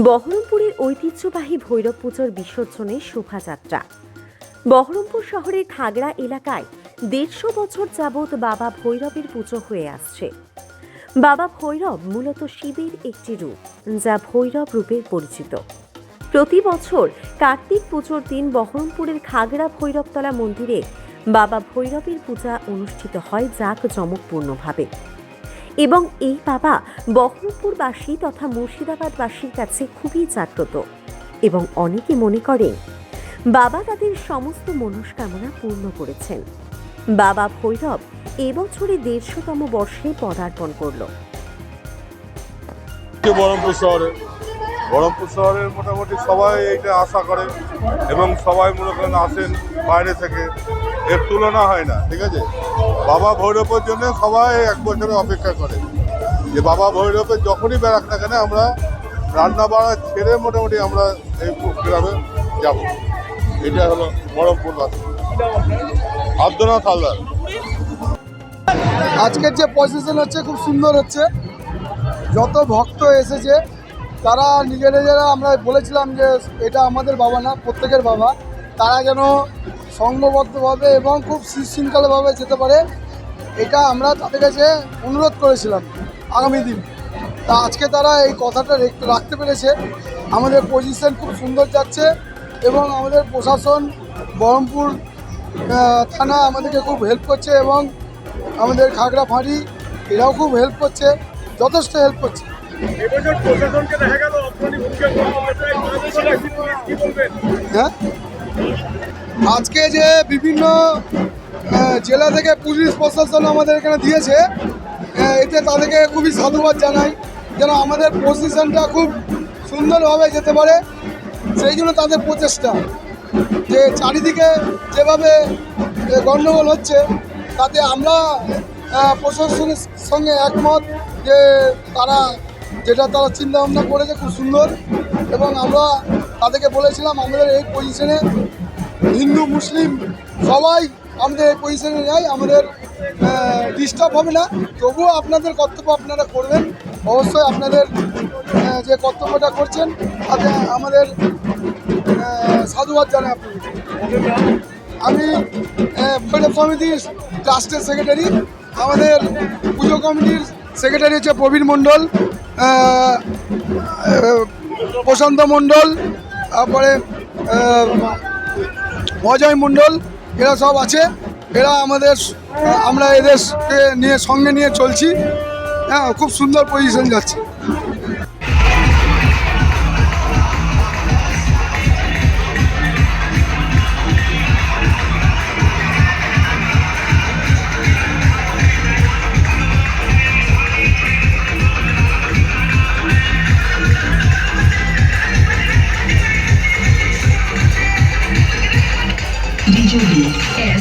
বহরমপুরের ঐতিহ্যবাহী ভৈরব পুজোর বিসর্জনের শোভাযাত্রা। বহরমপুর শহরের খাগড়া এলাকায় ১৫০ বছর যাবৎ বাবা ভৈরবের পুজো হয়ে আসছে। বাবা ভৈরব মূলত শিবের একটি রূপ, যা ভৈরব রূপে পরিচিত। প্রতি বছর কার্তিক পুজোর দিন বহরমপুরের খাগড়া ভৈরবতলা মন্দিরে বাবা ভৈরবের পূজা অনুষ্ঠিত হয় জাঁকজমকপূর্ণভাবে। এবং এই বাবা বহরমপুরবাসী তথা মুর্শিদাবাদবাসীর কাছে খুবই জাগ্রত এবং অনেকে মনে করেন বাবা তাদের সমস্ত মনস্কামনা পূর্ণ করেছেন। বাবা ভৈরব এবছরে ১৫০তম বর্ষে পদার্পণ করল। বহরমপুর শহরের মোটামুটি সবাই এইটা আশা করে এবং সবাই মনে করেন আসেন বাইরে থেকে, এর তুলনা হয় না। ঠিক আছে, বাবা ভৈরবের জন্য সবাই এক বছরে অপেক্ষা করে যে বাবা ভৈরবের যখনই বেড়াক না কেন আমরা রান্না বাড়া ছেড়ে মোটামুটি আমরা এই গ্রামে যাব। এটা হলো বহরমপুর বাসী। আব্দুল হালদার। আজকের যে প্রসেশন হচ্ছে খুব সুন্দর হচ্ছে। যত ভক্ত এসেছে তারা নিজেরা আমরা বলেছিলাম যে এটা আমাদের বাবা না, প্রত্যেকের বাবা, তারা যেন সংঘবদ্ধভাবে এবং খুব শৃঙ্খলাভাবে যেতে পারে, এটা আমরা তাদের কাছে অনুরোধ করেছিলাম আগামী দিন। তা আজকে তারা এই কথাটা রাখতে পেরেছে। আমাদের পজিশন খুব সুন্দর যাচ্ছে এবং আমাদের প্রশাসন বহরমপুর থানা আমাদেরকে খুব হেল্প করছে এবং আমাদের খাগড়া ফাঁড়ি এরাও খুব হেল্প করছে, যথেষ্ট হেল্প করছে। হ্যাঁ, আজকে যে বিভিন্ন জেলা থেকে পুলিশ প্রশাসন আমাদের এখানে দিয়েছে, এতে তাদেরকে খুবই সাধুবাদ জানাই, যেন আমাদের পজিশনটা খুব সুন্দরভাবে যেতে পারে। সেই জন্য তাদের প্রচেষ্টা, যে চারিদিকে যেভাবে গণ্ডগোল হচ্ছে তাতে আমরা প্রশাসনের সঙ্গে একমত যে তারা চিন্তা ভাবনা করেছে খুব সুন্দর। এবং আমরা তাদেরকে বলেছিলাম আমাদের এই পজিশনে হিন্দু মুসলিম সবাই আমাদের এই পজিশনে নেয়, আমাদের ডিস্টার্ব হবে না। তবুও আপনাদের কর্তব্য আপনারা করবেন, অবশ্যই আপনাদের যে কর্তব্যটা করছেন তাতে আমাদের সাধুবাদ জানাই আপনাদের। আমি ভৈরব সমিতির ট্রাস্টের সেক্রেটারি, আমাদের পুজো কমিটির সেক্রেটারি হচ্ছে প্রবীণ মণ্ডল, প্রশান্ত মণ্ডল, তারপরে অজয় মণ্ডল, এরা সব আছে। এরা আমরা এদেরকে সঙ্গে নিয়ে চলছি। হ্যাঁ, খুব সুন্দর পজিশন যাচ্ছে। DJBS